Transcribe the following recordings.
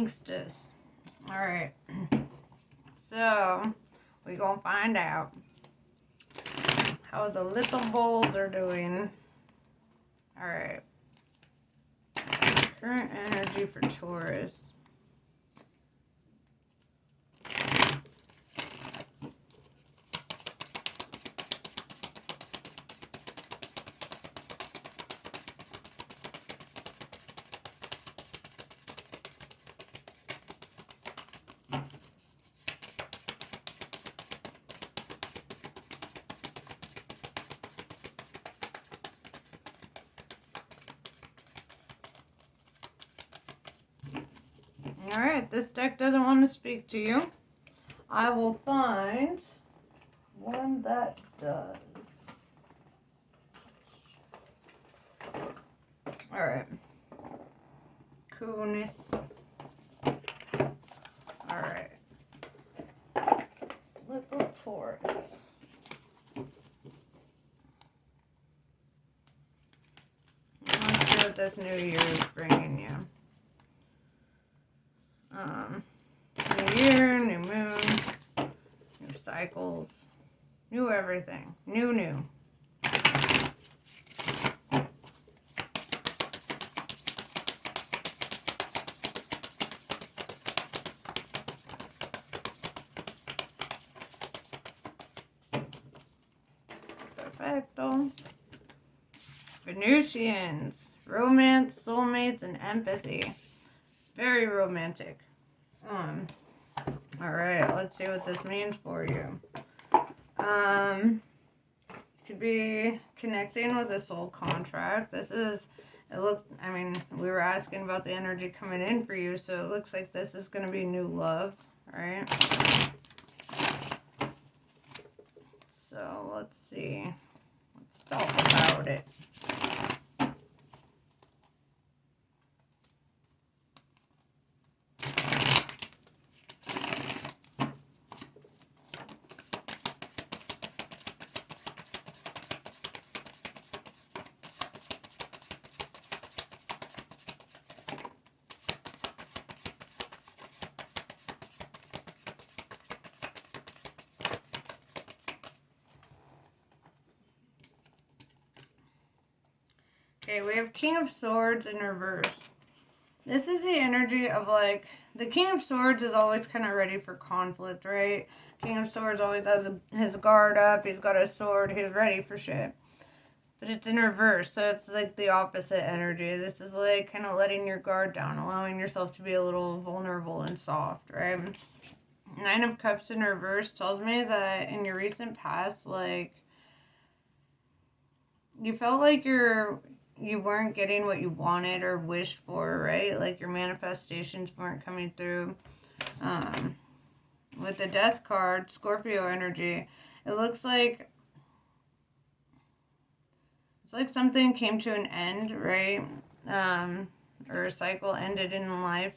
gangsters. Alright. So, we gonna find out how the little bulls are doing. Alright. Current energy for Taurus. Alright, this deck doesn't want to speak to you. I will find one that does. Alright. Coolness. Alright. Little Taurus. Let's see what this new year is bringing you. New year, new moon, new cycles, new everything, new. Perfecto. Venusians, romance, soulmates, and empathy. Very romantic. Alright, let's see what this means for you. Could be connecting with a soul contract. This is, it looks, I mean, we were asking about the energy coming in for you, so it looks like this is going to be new love, right? So, let's see. Let's talk about it. Okay, we have King of Swords in reverse. This is the energy of, like, the King of Swords is always kind of ready for conflict, right? King of Swords always has his guard up, he's got his sword, he's ready for shit. But it's in reverse, so it's like the opposite energy. This is like kind of letting your guard down, allowing yourself to be a little vulnerable and soft, right? Nine of Cups in reverse tells me that in your recent past, like, you felt like you weren't getting what you wanted or wished for, right? Like your manifestations weren't coming through. With the Death card, Scorpio energy, it looks like it's like something came to an end, right? Or a cycle ended in life.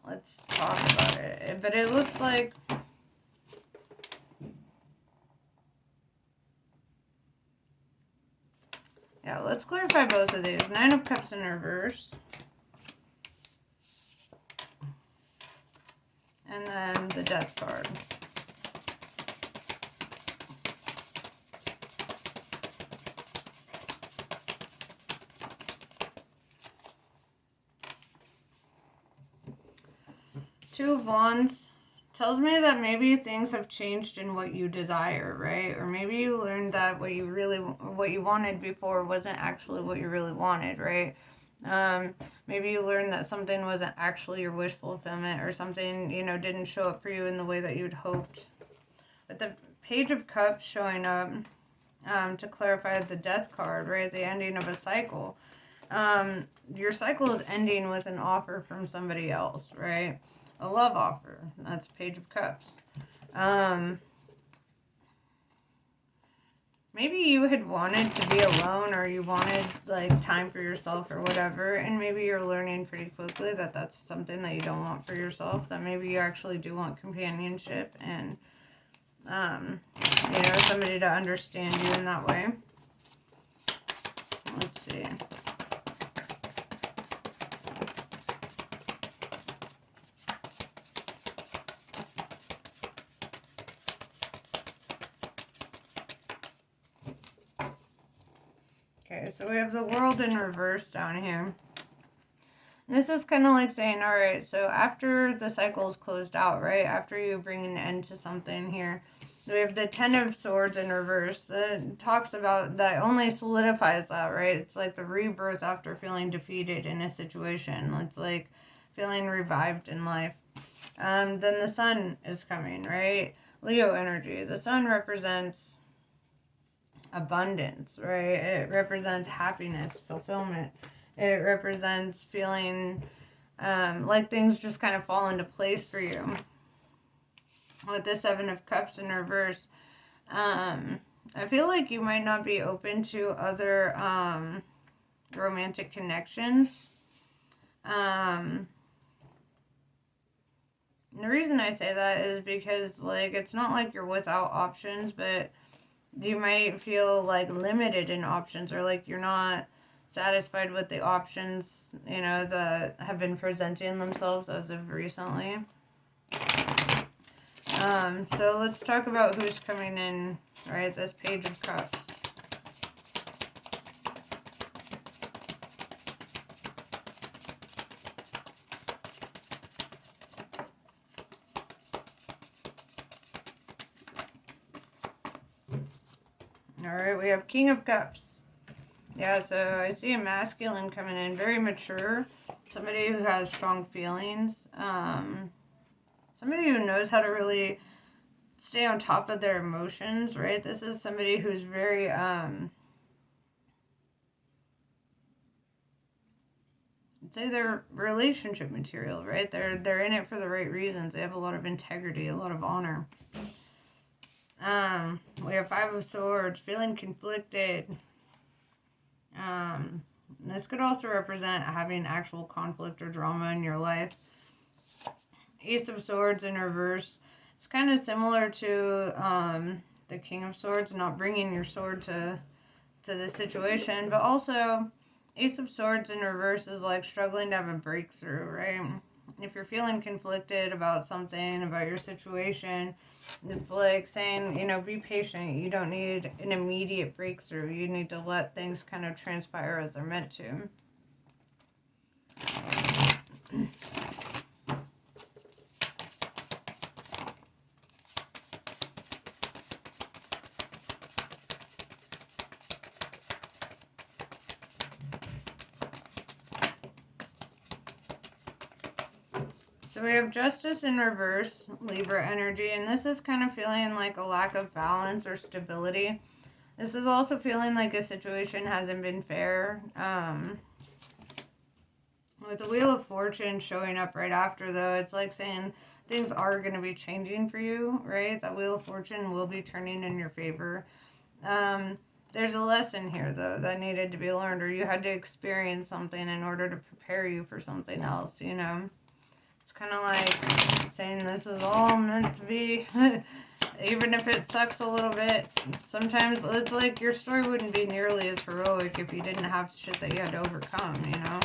Let's talk about it. But it looks like yeah, let's clarify both of these. Nine of Cups in reverse. And then the Death card. Two of Wands tells me that maybe things have changed in what you desire, right? Or maybe you learned that what you wanted before wasn't actually what you really wanted, right? Maybe you learned that something wasn't actually your wish fulfillment, or something, you know, didn't show up for you in the way that you'd hoped. But the Page of Cups showing up to clarify the Death card, right? The ending of a cycle. Your cycle is ending with an offer from somebody else, right? A love offer. That's Page of Cups. Maybe you had wanted to be alone, or you wanted like time for yourself or whatever, and maybe you're learning pretty quickly that that's something that you don't want for yourself, that maybe you actually do want companionship and you know, somebody to understand you in that way. Let's see. so we have the World in reverse down here. And this is kind of like saying, all right, so after the cycle is closed out, right? After you bring an end to something here, we have the Ten of Swords in reverse that talks about, that only solidifies that, right? It's like the rebirth after feeling defeated in a situation. It's like feeling revived in life. Then the Sun is coming, right? Leo energy. The Sun represents abundance, right? It represents happiness, fulfillment. It represents feeling like things just kind of fall into place for you. With the Seven of Cups in reverse, I feel like you might not be open to other romantic connections. The reason I say that is because, like, it's not like you're without options, but you might feel like limited in options, or like you're not satisfied with the options, you know, that have been presenting themselves as of recently. So let's talk about who's coming in, right? This Page of Cups. Alright, we have King of Cups. Yeah, so I see a masculine coming in, very mature. Somebody who has strong feelings. Somebody who knows how to really stay on top of their emotions, right? This is somebody who's very, I'd say they're relationship material, right? They're in it for the right reasons. They have a lot of integrity, a lot of honor. We have Five of Swords, feeling conflicted. This could also represent having actual conflict or drama in your life. Ace of Swords in reverse. It's kind of similar to the King of Swords, not bringing your sword to the situation, but also Ace of Swords in reverse is like struggling to have a breakthrough, right? If you're feeling conflicted about something, about your situation, it's like saying, you know, be patient. You don't need an immediate breakthrough. You need to let things kind of transpire as they're meant to. So we have Justice in reverse, Libra energy, and this is kind of feeling like a lack of balance or stability. This is also feeling like a situation hasn't been fair. With the Wheel of Fortune showing up right after, though, it's like saying things are going to be changing for you, right? That Wheel of Fortune will be turning in your favor. There's a lesson here, though, that needed to be learned, or you had to experience something in order to prepare you for something else, you know? It's kind of like saying this is all meant to be, even if it sucks a little bit. Sometimes it's like your story wouldn't be nearly as heroic if you didn't have shit that you had to overcome, you know?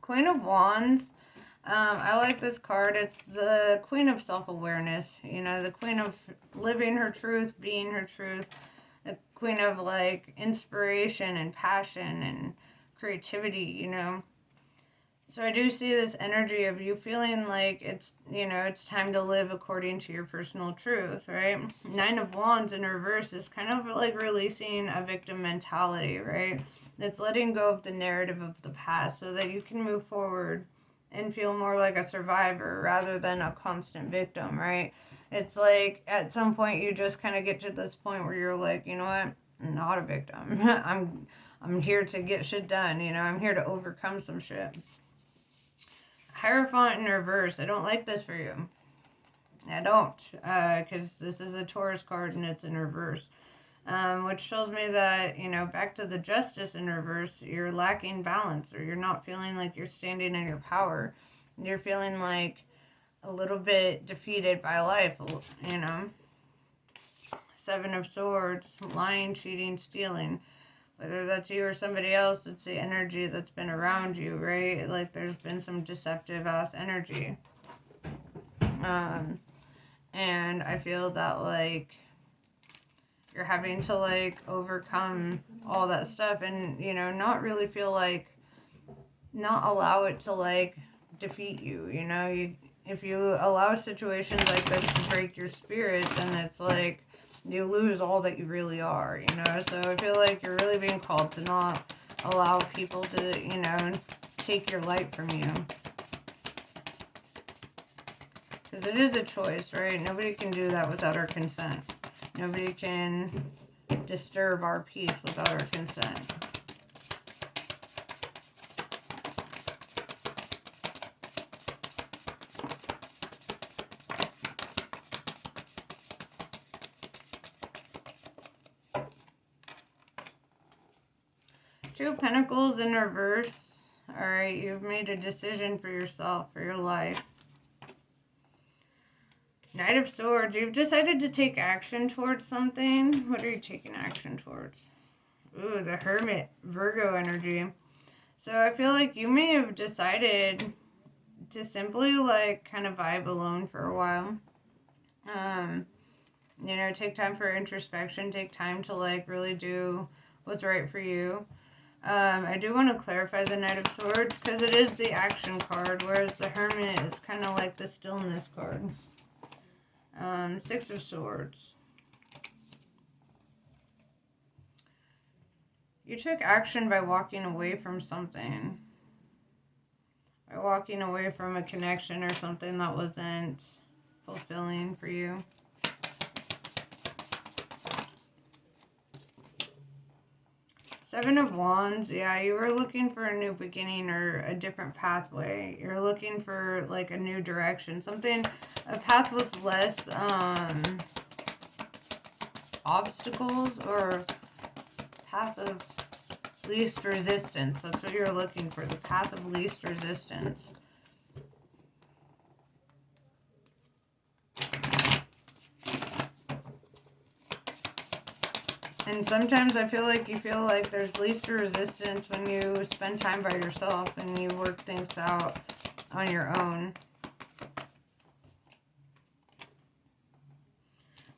Queen of Wands. I like this card. It's the Queen of Self-Awareness, you know, the Queen of living her truth, being her truth. The Queen of, like, inspiration and passion and creativity, you know. So I do see this energy of you feeling like it's, you know, it's time to live according to your personal truth, right? Nine of Wands in reverse is kind of like releasing a victim mentality, right? It's letting go of the narrative of the past so that you can move forward and feel more like a survivor rather than a constant victim, right? It's like at some point you just kind of get to this point where you're like, you know what? I'm not a victim. I'm here to get shit done, you know? I'm here to overcome some shit. Hierophant in reverse. I don't like this for you. I don't, because this is a Taurus card and it's in reverse. Which tells me that, you know, back to the Justice in reverse, you're lacking balance, or you're not feeling like you're standing in your power. You're feeling like a little bit defeated by life, you know. Seven of Swords, lying, cheating, stealing. Whether that's you or somebody else, it's the energy that's been around you, right? Like there's been some deceptive ass energy. And I feel that, like, you're having to, like, overcome all that stuff and, you know, not really feel like, not allow it to, like, defeat you, you know? If you allow situations like this to break your spirit, then it's like you lose all that you really are, you know? So I feel like you're really being called to not allow people to, you know, take your light from you. Because it is a choice, right? Nobody can do that without our consent. Nobody can disturb our peace without our consent. Two of Pentacles in reverse. Alright, you've made a decision for yourself, for your life. Knight of Swords, you've decided to take action towards something. What are you taking action towards? Ooh, the Hermit, Virgo energy. So I feel like you may have decided to simply, like, kind of vibe alone for a while. You know, take time for introspection, take time to, like, really do what's right for you. I do want to clarify the Knight of Swords because it is the action card, whereas the Hermit is kind of like the stillness card. Six of Swords. You took action by walking away from something. By walking away from a connection or something that wasn't fulfilling for you. Seven of Wands. Yeah, you were looking for a new beginning or a different pathway. You're looking for, like, a new direction. Something, a path with less obstacles, or path of least resistance. That's what you're looking for, the path of least resistance. And sometimes I feel like you feel like there's least resistance when you spend time by yourself and you work things out on your own.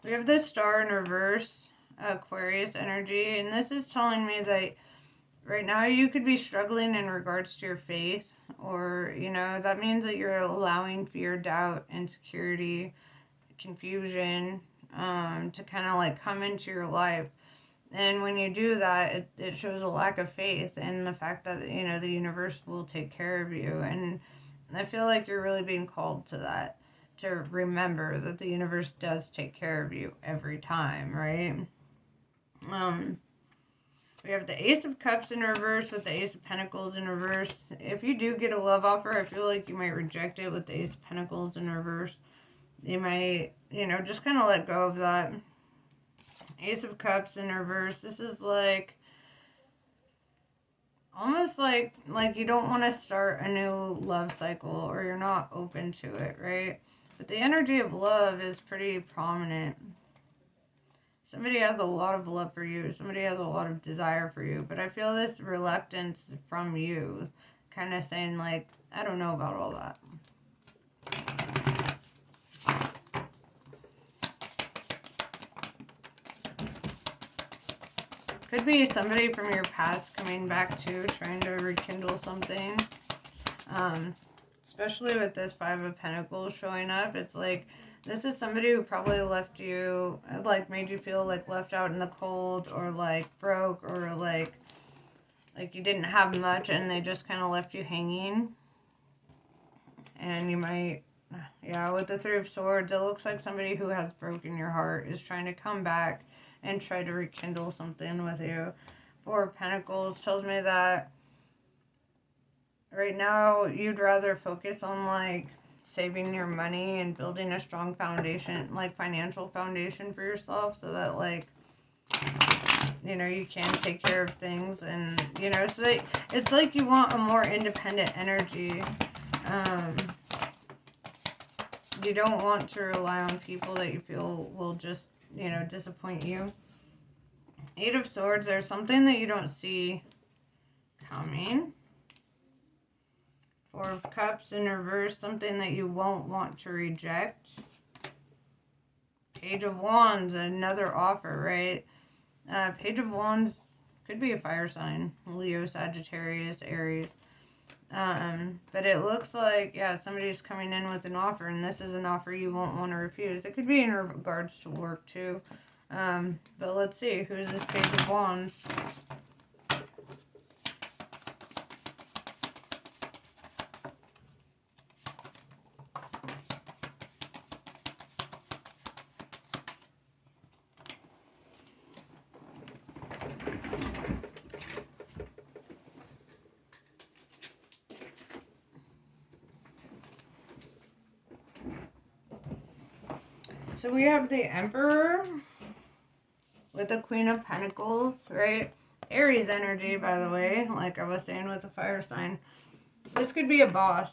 We have this Star in reverse, Aquarius energy, and this is telling me that right now you could be struggling in regards to your faith, or, you know, that means that you're allowing fear, doubt, insecurity, confusion to kind of, like, come into your life. And when you do that, it shows a lack of faith in the fact that, you know, the universe will take care of you. And I feel like you're really being called to that, to remember that the universe does take care of you every time, right? We have the Ace of Cups in reverse with the Ace of Pentacles in reverse. If you do get a love offer, I feel like you might reject it with the Ace of Pentacles in reverse. You might, you know, just kind of let go of that. Ace of Cups in reverse. This is like almost like you don't want to start a new love cycle, or you're not open to it, right? But the energy of love is pretty prominent. Somebody has a lot of love for you. Somebody has a lot of desire for you. But I feel this reluctance from you, kind of saying, like, I don't know about all that. Could be somebody from your past coming back to, trying to rekindle something. Especially with this Five of Pentacles showing up. It's like, this is somebody who probably left you, like, made you feel like left out in the cold, or like broke, or like you didn't have much and they just kind of left you hanging. And you might, yeah, with the Three of Swords, it looks like somebody who has broken your heart is trying to come back and try to rekindle something with you. Four of Pentacles tells me that right now you'd rather focus on, like, saving your money and building a strong foundation, like financial foundation for yourself, so that, like, you know, you can take care of things. And, you know, it's like you want a more independent energy. You don't want to rely on people that you feel will just, you know, disappoint you. Eight of Swords, there's something that you don't see coming. Four of Cups in reverse, something that you won't want to reject. Page of Wands, another offer, right? Page of Wands could be a fire sign. Leo, Sagittarius, Aries. But it looks like, yeah, somebody's coming in with an offer, and this is an offer you won't want to refuse. It could be in regards to work, too. But let's see. Who is this Page of Wands? So we have the Emperor with the Queen of Pentacles, right? Aries energy, by the way, like I was saying with the fire sign. This could be a boss.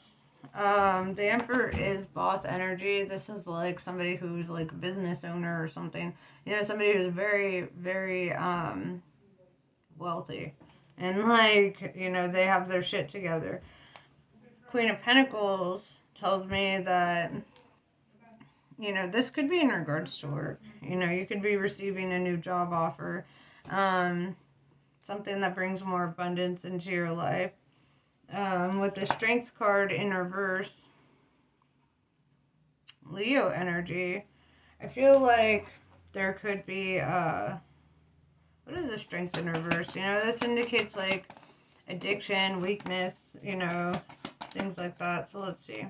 The Emperor is boss energy. This is like somebody who's like a business owner or something. You know, somebody who's very, very wealthy. And like, you know, they have their shit together. Queen of Pentacles tells me that, you know, this could be in regards to work. You know, you could be receiving a new job offer. Something that brings more abundance into your life. With the Strength card in reverse, Leo energy, I feel like there could be, what is the Strength in reverse? You know, this indicates like addiction, weakness, you know, things like that. So let's see.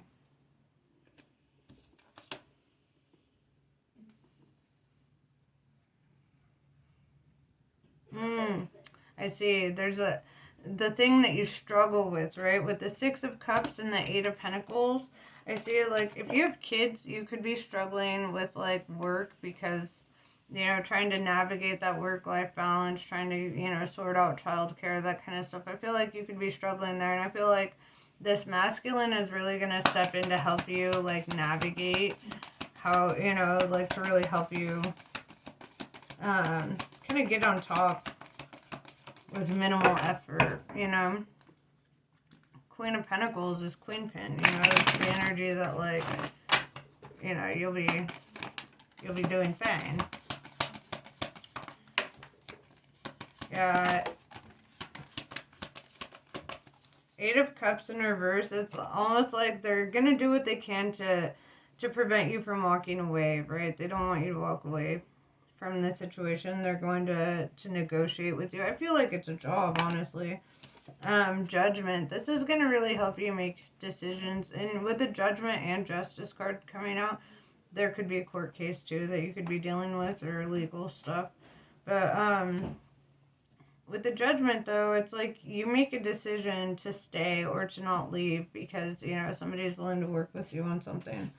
I see. There's the thing that you struggle with, right? With the Six of Cups and the Eight of Pentacles, I see it like if you have kids, you could be struggling with like work because, you know, trying to navigate that work-life balance, trying to, you know, sort out childcare, that kind of stuff. I feel like you could be struggling there, and I feel like this masculine is really going to step in to help you like navigate how, you know, like to really help you kind of get on top with minimal effort, you know. Queen of Pentacles is Queen Pin, you know, it's the energy that like, you know, you'll be doing fine. Got Eight of Cups in reverse. It's almost like they're gonna do what they can to prevent you from walking away, right? They don't want you to walk away from this situation. They're going to negotiate with you. I feel like it's a job, honestly. Judgment. This is going to really help you make decisions. And with the Judgment and Justice card coming out, there could be a court case too that you could be dealing with or legal stuff. But with the Judgment though, it's like you make a decision to stay or to not leave because, you know, somebody's willing to work with you on something.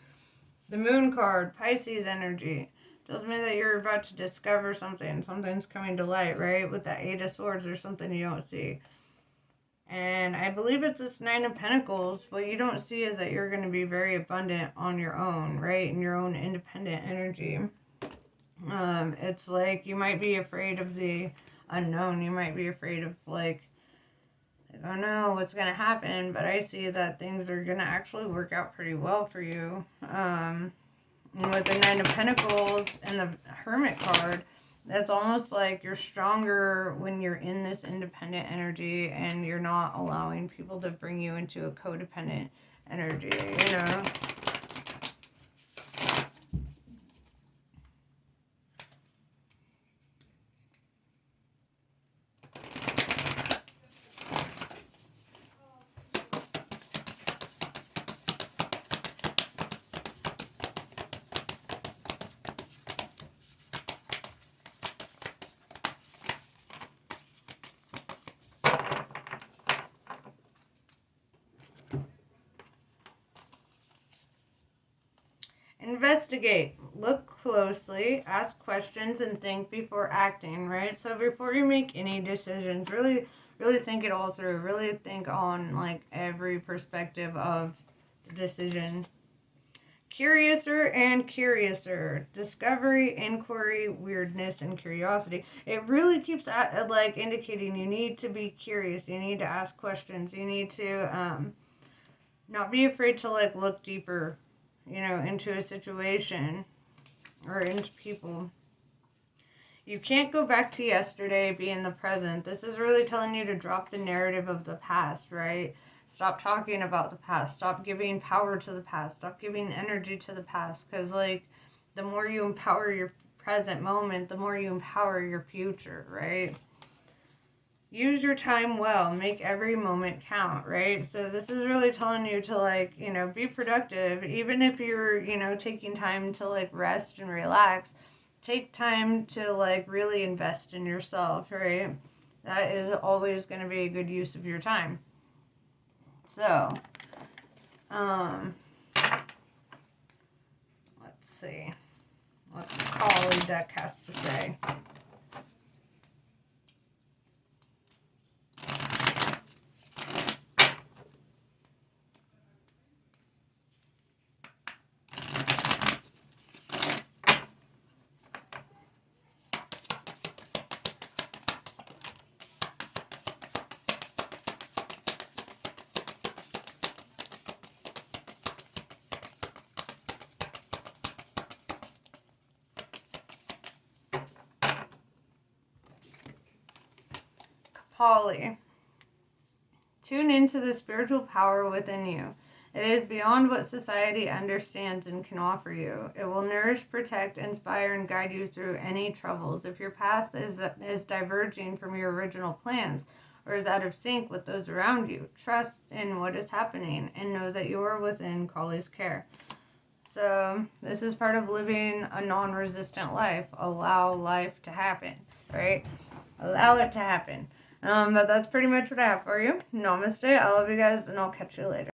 The Moon card, Pisces energy. Tells me that you're about to discover something. Something's coming to light, right? With that Eight of Swords, there's something you don't see. And I believe it's this Nine of Pentacles. What you don't see is that you're going to be very abundant on your own, right? In your own independent energy. It's like you might be afraid of the unknown. You might be afraid of like, I don't know what's going to happen. But I see that things are going to actually work out pretty well for you. With the Nine of Pentacles and the Hermit card, that's almost like you're stronger when you're in this independent energy and you're not allowing people to bring you into a codependent energy, you know. Investigate, look closely, ask questions, and think before acting, right? So before you make any decisions, really think it all through. Really think on like every perspective of the decision. Curiouser and curiouser. Discovery, inquiry, weirdness, and curiosity. It really keeps like indicating you need to be curious. You need to ask questions. You need to not be afraid to like look deeper, you know, into a situation. or into people. You can't go back to yesterday, be in the present. This is really telling you to drop the narrative of the past, right? Stop talking about the past. Stop giving power to the past. Stop giving energy to the past. Because, like, the more you empower your present moment, the more you empower your future, right? Use your time well. Make every moment count, right? So this is really telling you to, like, you know, be productive. Even if you're, you know, taking time to, like, rest and relax, take time to, like, really invest in yourself, right? That is always going to be a good use of your time. So, let's see what the Kali deck has to say. Kali. Tune into the spiritual power within you. It is beyond what society understands and can offer you. It will nourish, protect, inspire, and guide you through any troubles. If your path is diverging from your original plans or is out of sync with those around you, trust in what is happening and know that you are within Kali's care. So this is part of living a non-resistant life. Allow life to happen, right? Allow it to happen. But that's pretty much what I have for you. Namaste. I love you guys, and I'll catch you later.